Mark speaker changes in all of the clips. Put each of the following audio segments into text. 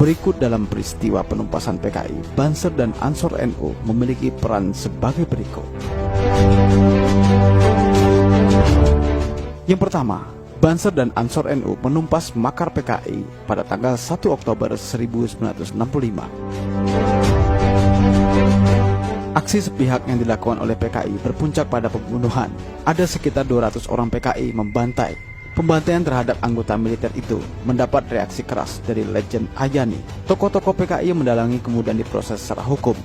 Speaker 1: Berikut dalam peristiwa penumpasan PKI, Banser dan Ansor NU memiliki peran sebagai berikut. Yang pertama, Banser dan Ansor NU menumpas makar PKI pada tanggal 1 Oktober 1965. Aksi sepihak yang dilakukan oleh PKI berpuncak pada pembunuhan. Ada sekitar 200 orang PKI membantai. Pembantaian terhadap anggota militer itu mendapat reaksi keras dari Legend Ayani. Tokoh-tokoh PKI yang mendalangi kemudian diproses secara hukum.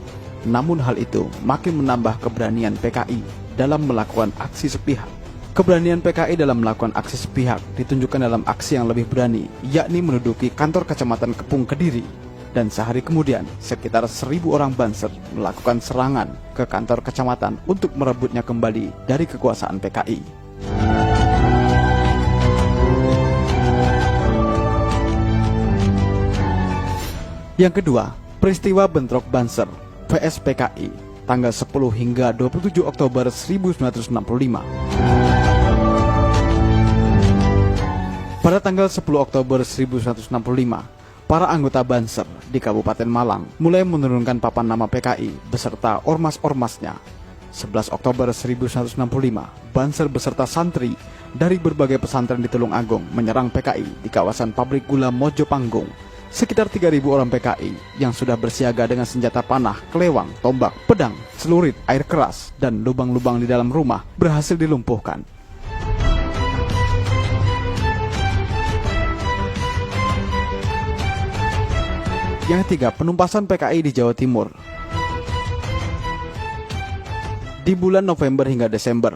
Speaker 1: Namun hal itu makin menambah keberanian PKI dalam melakukan aksi sepihak. Keberanian PKI dalam melakukan aksi sepihak ditunjukkan dalam aksi yang lebih berani, yakni menduduki kantor Kecamatan Kepung Kediri. Dan sehari kemudian, sekitar 1.000 orang Banser melakukan serangan ke kantor kecamatan untuk merebutnya kembali dari kekuasaan PKI. Yang kedua, peristiwa bentrok Banser vs PKI tanggal 10 hingga 27 Oktober 1965. Pada tanggal 10 Oktober 1965, para anggota Banser di Kabupaten Malang mulai menurunkan papan nama PKI beserta ormas-ormasnya. 11 Oktober 1965, Banser beserta santri dari berbagai pesantren di Tulungagung menyerang PKI di kawasan pabrik gula Mojo Panggung. Sekitar 3.000 orang PKI yang sudah bersiaga dengan senjata panah, kelewang, tombak, pedang, celurit, air keras, dan lubang-lubang di dalam rumah berhasil dilumpuhkan. Yang ketiga, penumpasan PKI di Jawa Timur. Di bulan November hingga Desember,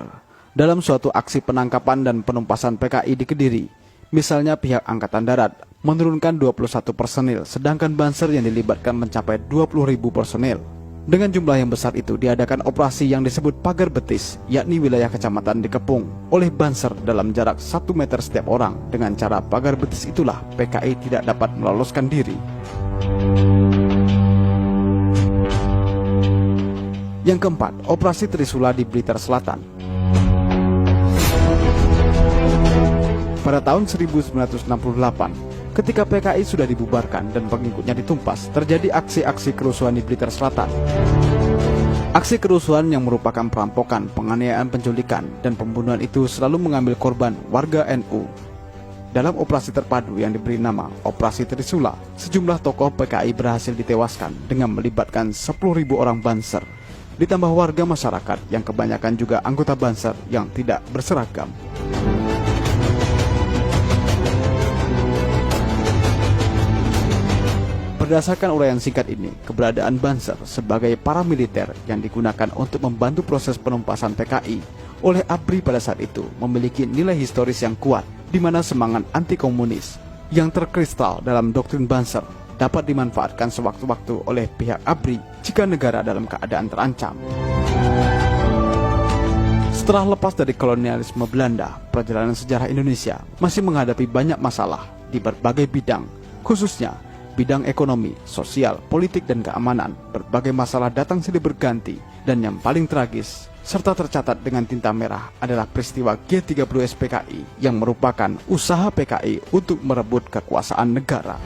Speaker 1: dalam suatu aksi penangkapan dan penumpasan PKI di Kediri, misalnya pihak Angkatan Darat menurunkan 21 personil, sedangkan Banser yang dilibatkan mencapai 20.000 personil. Dengan jumlah yang besar itu diadakan operasi yang disebut Pagar Betis, yakni wilayah kecamatan dikepung oleh Banser dalam jarak 1 meter setiap orang. Dengan cara Pagar Betis itulah PKI tidak dapat meloloskan diri. Yang keempat, operasi Trisula di Blitar Selatan. Pada tahun 1968, ketika PKI sudah dibubarkan dan pengikutnya ditumpas, terjadi aksi-aksi kerusuhan di Blitar Selatan. Aksi kerusuhan yang merupakan perampokan, penganiayaan, penculikan, dan pembunuhan itu selalu mengambil korban warga NU. Dalam operasi terpadu yang diberi nama Operasi Trisula, sejumlah tokoh PKI berhasil ditewaskan dengan melibatkan 10.000 orang Banser, ditambah warga masyarakat yang kebanyakan juga anggota Banser yang tidak berseragam. Berdasarkan uraian singkat ini, keberadaan Banser sebagai paramiliter yang digunakan untuk membantu proses penumpasan PKI oleh ABRI pada saat itu memiliki nilai historis yang kuat, di mana semangat anti-komunis yang terkristal dalam doktrin Banser dapat dimanfaatkan sewaktu-waktu oleh pihak ABRI jika negara dalam keadaan terancam. Setelah lepas dari kolonialisme Belanda, perjalanan sejarah Indonesia masih menghadapi banyak masalah di berbagai bidang, khususnya bidang ekonomi, sosial, politik, dan keamanan. Berbagai masalah datang silih berganti, dan yang paling tragis serta tercatat dengan tinta merah adalah peristiwa G30S PKI yang merupakan usaha PKI untuk merebut kekuasaan negara.